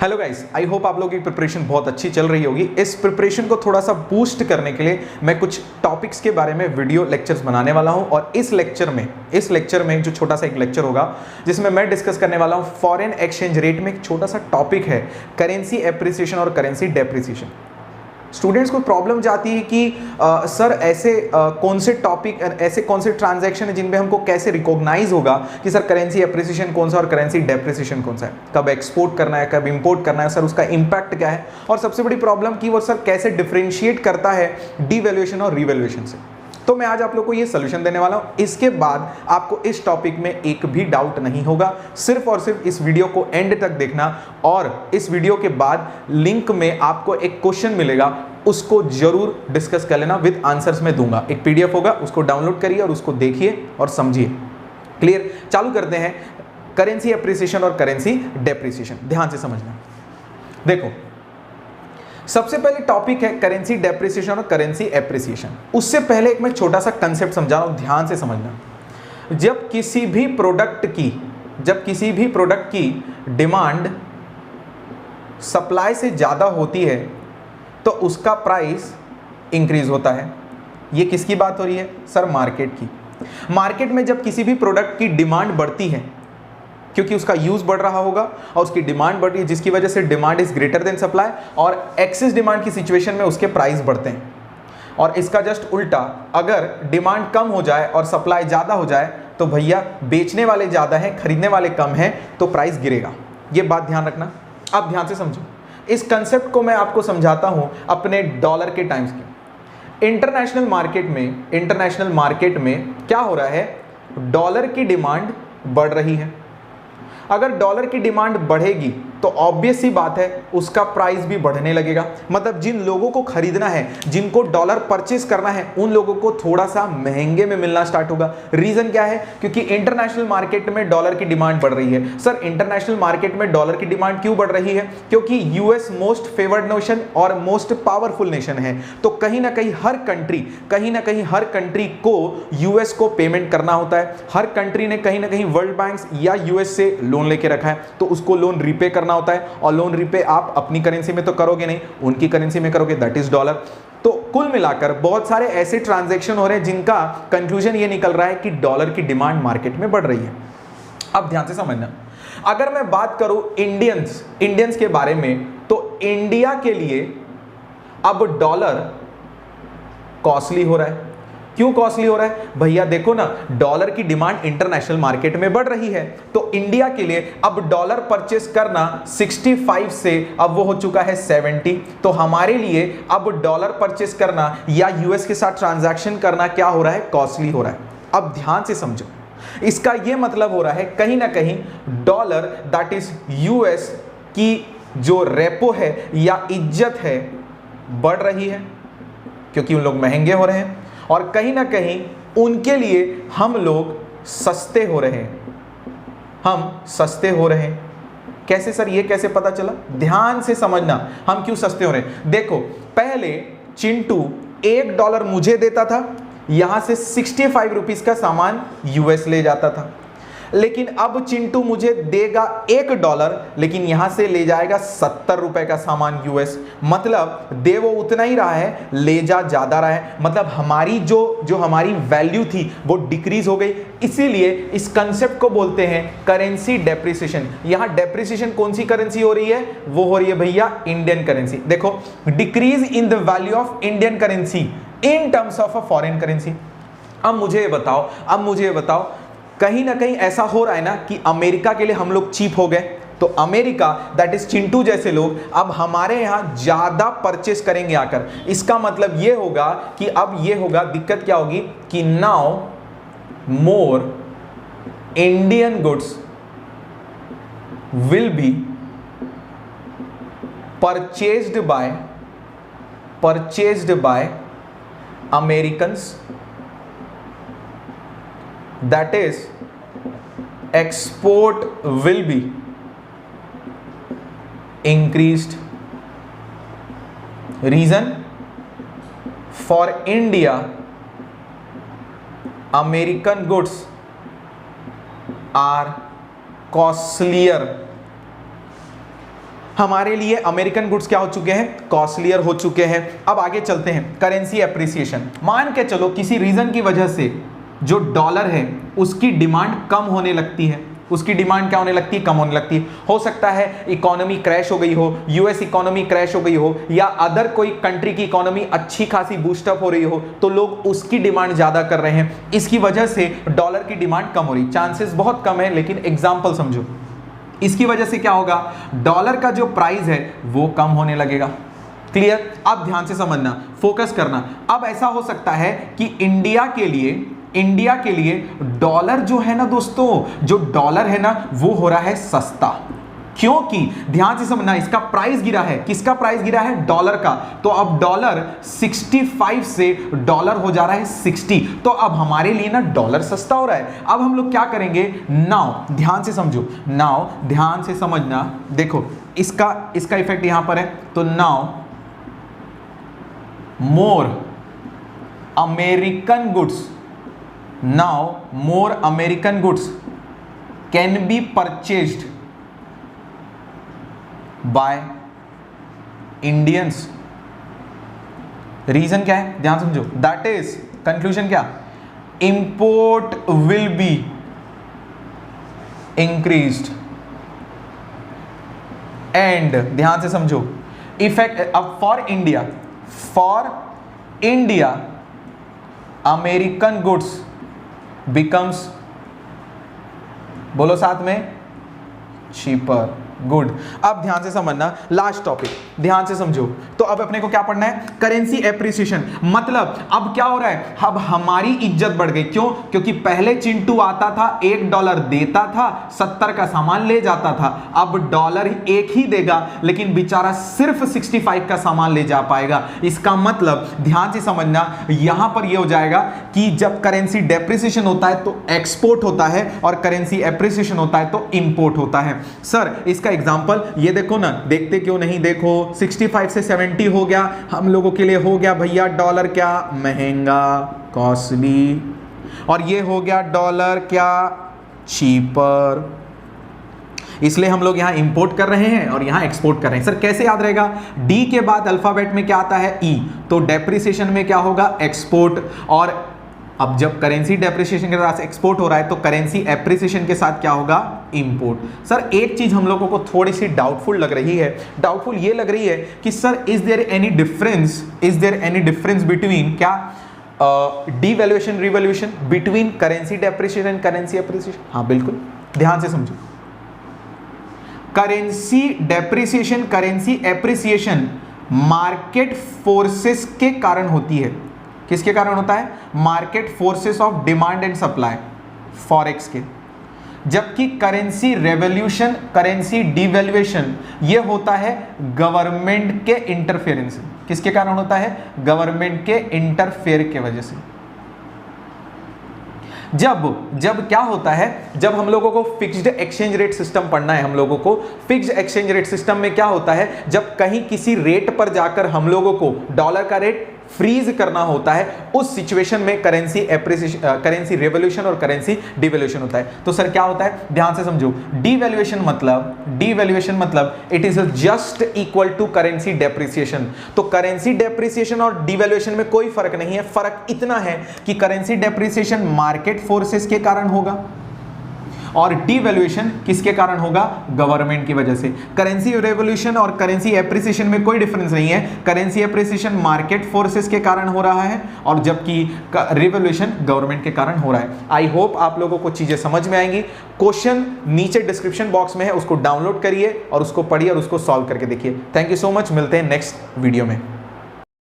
Hello guys, I hope आप लोगों की प्रिपरेशन बहुत अच्छी चल रही होगी। इस प्रिपरेशन को थोड़ा सा बूस्ट करने के लिए मैं कुछ टॉपिक्स के बारे में वीडियो लेक्चर्स बनाने वाला हूं और इस लेक्चर में जो छोटा सा एक लेक्चर होगा जिसमें मैं डिस्कस करने वाला हूं फॉरेन एक्सचेंज रेट में एक छोटा सा टॉपिक है करेंसी एप्रिसिएशन और करेंसी डेप्रिसिएशन। स्टूडेंट्स को प्रॉब्लम जाती है कि सर ऐसे कौन से टॉपिक, ऐसे कौन से ट्रांजैक्शन है जिनमें हमको कैसे रिकॉग्नाइज होगा कि सर करेंसी एप्रिसिएशन कौन सा और करेंसी डेप्रिसिएशन कौन सा है, कब एक्सपोर्ट करना है, कब इंपोर्ट करना है, सर उसका इंपैक्ट क्या है, और सबसे बड़ी प्रॉब्लम कि वो सर कैसे डिफरेंशिएट करता है डीवैल्यूएशन और रीवैल्यूएशन से। तो मैं आज आप लोग को ये सोल्यूशन देने वाला हूं। इसके बाद आपको इस टॉपिक में एक भी डाउट नहीं होगा। सिर्फ और सिर्फ इस वीडियो को एंड तक देखना और इस वीडियो के बाद लिंक में आपको एक क्वेश्चन मिलेगा, उसको जरूर डिस्कस कर लेना, विद आंसर्स में दूंगा। एक पीडीएफ होगा, उसको डाउनलोड करिए और उसको देखिए और समझिए। क्लियर? चालू करते हैं करेंसी एप्रिसिएशन और करेंसी डेप्रिसिएशन। ध्यान से समझना। देखो, सबसे पहले टॉपिक है करेंसी डेप्रिसिएशन और करेंसी एप्रिसिएशन। उससे पहले एक मैं छोटा सा कंसेप्ट समझा रहा हूं, ध्यान से समझना। जब किसी भी प्रोडक्ट की डिमांड सप्लाई से ज्यादा होती है तो उसका प्राइस इंक्रीज होता है। ये किसकी बात हो रही है? सर मार्केट की। मार्केट में जब किसी भी प्रोडक्ट की डिमांड बढ़ती है क्योंकि उसका यूज बढ़ रहा होगा और उसकी डिमांड बढ़ रही है, जिसकी वजह से demand is greater than supply, और एक्सेस डिमांड की सिचुएशन में उसके प्राइस बढ़ते हैं। और इसका जस्ट उल्टा, अगर डिमांड कम हो जाए और सप्लाई ज्यादा हो जाए तो भैया बेचने वाले ज्यादा हैं, खरीदने वाले कम हैं, तो प्राइस गिरेगा। ये बात ध्यान रखना। अब ध्यान से समझो। इस कंसेप्ट को मैं आपको समझाता हूं अपने डॉलर के टाइम्स के। इंटरनेशनल मार्केट में क्या हो रहा है? डॉलर की डिमांड बढ़ रही है। अगर डॉलर की डिमांड बढ़ेगी तो ऑब्वियस सी बात है उसका प्राइस भी बढ़ने लगेगा। मतलब जिन लोगों को खरीदना है, जिनको डॉलर परचेस करना है, उन लोगों को थोड़ा सा महंगे में मिलना स्टार्ट होगा। रीजन क्या है? क्योंकि इंटरनेशनल मार्केट में डॉलर की डिमांड बढ़ रही है। सर इंटरनेशनल मार्केट में डॉलर की डिमांड क्यों बढ़ रही है? क्योंकि यूएस मोस्ट फेवर्ड नेशन और मोस्ट पावरफुल नेशन है। तो कहीं ना कहीं हर कंट्री को यूएस को पेमेंट करना होता है। हर कंट्री ने कहीं ना कहीं वर्ल्ड बैंक या यूएस से लोन लेके रखा है, तो उसको लोन रीपे करना होता है। और लोन रीपे आप अपनी करेंसी में तो करोगे नहीं, उनकी करेंसी में करोगे, दैट इज डॉलर। तो कुल मिलाकर बहुत सारे ऐसे ट्रांजैक्शन हो रहे हैं जिनका कंक्लूजन ये निकल रहा है कि डॉलर की डिमांड मार्केट में बढ़ रही है। अब ध्यान से समझना। अगर मैं बात करूं इंडियंस के बारे में, तो इंडिया के लिए अब डॉलर कॉस्टली हो रहा है। क्यों कॉस्टली हो रहा है? भैया देखो ना, डॉलर की डिमांड इंटरनेशनल मार्केट में बढ़ रही है, तो इंडिया के लिए अब डॉलर परचेस करना 65 से अब वो हो चुका है 70। तो हमारे लिए अब डॉलर परचेस करना या यूएस के साथ ट्रांजैक्शन करना क्या हो रहा है? कॉस्टली हो रहा है। अब ध्यान से समझो। इसका यह मतलब हो रहा है कहीं ना कहीं डॉलर, दैट इज यूएस की जो रेपो है या इज्जत है, बढ़ रही है क्योंकि उन लोग महंगे हो रहे हैं, और कहीं ना कहीं उनके लिए हम लोग सस्ते हो रहे हैं। कैसे सर? ये कैसे पता चला? ध्यान से समझना, हम क्यों सस्ते हो रहे हैं। देखो, पहले चिंटू $1 मुझे देता था, यहां से 65 रुपीज का सामान यूएस ले जाता था। लेकिन अब चिंटू मुझे देगा $1, लेकिन यहां से ले जाएगा 70 रुपए का सामान यूएस। मतलब दे वो उतना ही रहा है, ले जा ज्यादा रहा है। मतलब हमारी जो हमारी वैल्यू थी वो डिक्रीज हो गई। इसीलिए इस कंसेप्ट को बोलते हैं करेंसी डेप्रिसिएशन। यहां डेप्रिसिएशन कौन सी करेंसी हो रही है? वो हो रही है भैया इंडियन करेंसी। देखो, decrease in the value of Indian currency in terms of a foreign currency. अब मुझे ये बताओ, कहीं ना कहीं ऐसा हो रहा है ना कि अमेरिका के लिए हम लोग चीप हो गए, तो अमेरिका, दैट इज चिंटू जैसे लोग, अब हमारे यहां ज्यादा परचेस करेंगे आकर। इसका मतलब ये होगा कि अब ये होगा, दिक्कत क्या होगी कि now more Indian goods will be purchased bye Americans, that is export will be increased. Reason? For India, American goods are costlier हमारे लिए अमेरिकन गुड्स क्या हो चुके हैं, कॉस्टलियर हो चुके हैं। अब आगे चलते हैं, करेंसी एप्रिसिएशन। मान के चलो किसी रीजन की वजह से जो डॉलर है उसकी डिमांड कम होने लगती है, उसकी डिमांड क्या होने लगती है, कम होने लगती है। हो सकता है इकोनॉमी क्रैश हो गई हो, यूएस इकोनॉमी क्रैश हो गई हो, या अदर कोई कंट्री की इकोनॉमी अच्छी खासी बूस्टअप हो रही हो, तो लोग उसकी डिमांड ज्यादा कर रहे हैं, इसकी वजह से डॉलर की डिमांड कम हो रही। चांसेस बहुत कम है, लेकिन एग्जाम्पल समझो। इसकी वजह से क्या होगा, डॉलर का जो प्राइस है वो कम होने लगेगा। क्लियर? अब ध्यान से समझना, फोकस करना। अब ऐसा हो सकता है कि इंडिया के लिए डॉलर जो है ना दोस्तों, जो डॉलर है ना वो हो रहा है सस्ता, क्योंकि ध्यान से समझना, इसका प्राइस गिरा है। किसका प्राइस गिरा है, डॉलर का। तो अब डॉलर 65 से डॉलर हो जा रहा है 60, तो अब हमारे लिए ना डॉलर सस्ता हो रहा है। अब हम लोग क्या करेंगे, नाउ ध्यान से समझो, नाउ ध्यान से समझना, देखो इसका इफेक्ट यहां पर है। तो now more American goods can be purchased by Indians. Reason क्या है, ध्यान समझो, दैट इज कंक्लूजन क्या, import will be increased and, ध्यान से समझो, इफेक्ट अब for India American goods becomes, बोलो साथ में, चीपर। गुड। अब ध्यान से समझना, लास्ट टॉपिक ध्यान से समझो। तो अब अपने को क्या पढ़ना है, करेंसी एप्रिसिएशन। मतलब अब क्या हो रहा है, अब हमारी इज्जत बढ़ गई। क्यों? क्योंकि पहले चिंटू आता था, $1 देता था, 70 का सामान ले जाता था। अब डॉलर एक ही देगा, लेकिन बेचारा सिर्फ 65 का सामान ले जा पाएगा। इसका मतलब ध्यान से समझना, यहां पर यह हो जाएगा कि जब करेंसी डेप्रिसिएशन होता है तो एक्सपोर्ट होता है, और करेंसी एप्रिसिएशन होता है तो इंपोर्ट होता है। सर इसका एग्जांपल ये देखो ना, देखते क्यों नहीं, देखो 65 से 70 हो गया, हम लोगों के लिए हो गया भैया डॉलर क्या महंगा, कॉस्टली, और ये हो गया डॉलर क्या चीपर। इसलिए हम लोग यहां इंपोर्ट कर रहे हैं और यहां एक्सपोर्ट कर रहे हैं। सर कैसे याद रहेगा, डी के बाद अल्फाबेट में क्या आता है, ई, तो डेप्रिसिएशन में क्या होगा, एक्सपोर्ट। और अब जब करेंसी डेप्रिसिएशन के साथ एक्सपोर्ट हो रहा है तो करेंसी एप्रिसिएशन के साथ क्या होगा, इंपोर्ट। सर एक चीज हम लोगों को थोड़ी सी डाउटफुल लग रही है, डाउटफुल ये लग रही है कि sir is there any difference between क्या, devaluation revaluation, between currency depreciation and currency appreciation. हाँ बिल्कुल, ध्यान से समझो। Currency depreciation, currency appreciation market forces के कारण होती है। किसके कारण होता है, market forces of demand and supply, forex के। जबकि करेंसी रेवोल्यूशन, करेंसी डिवैल्यूएशन ये होता है गवर्नमेंट के इंटरफेरेंस। किसके कारण होता है, गवर्नमेंट के इंटरफेयर के वजह से। जब क्या होता है, जब हम लोगों को फिक्स्ड एक्सचेंज रेट सिस्टम पढ़ना है, हम लोगों को फिक्स्ड एक्सचेंज रेट सिस्टम में क्या होता है, जब कहीं किसी रेट पर जाकर हम लोगों को डॉलर का रेट फ्रीज करना होता है, उस सिचुएशन में करेंसी एप्रिसिएशन, करेंसी रेवोल्यूशन और करेंसी डिवैल्यूएशन होता है। तो सर क्या होता है, ध्यान से समझो, डिवैल्यूएशन मतलब it is just equal to currency depreciation. तो करेंसी डेप्रिसिएशन और डिवैल्यूएशन में कोई फर्क नहीं है, फर्क इतना है कि करेंसी डेप्रिसिएशन मार्केट फोर्सेस के कारण होगा और डिवैल्यूएशन किसके कारण होगा, गवर्नमेंट की वजह से। करेंसी रेवोल्यूशन और करेंसी एप्रिसिएशन में कोई डिफरेंस नहीं है, करेंसी एप्रिसिएशन मार्केट फोर्सेस के कारण हो रहा है और जबकि रिवोल्यूशन गवर्नमेंट के कारण हो रहा है। आई होप आप लोगों को चीजें समझ में आएंगी। क्वेश्चन नीचे डिस्क्रिप्शन बॉक्स में है, उसको डाउनलोड करिए और उसको पढ़िए और उसको सॉल्व करके देखिए। थैंक यू सो मच, मिलते हैं नेक्स्ट वीडियो में।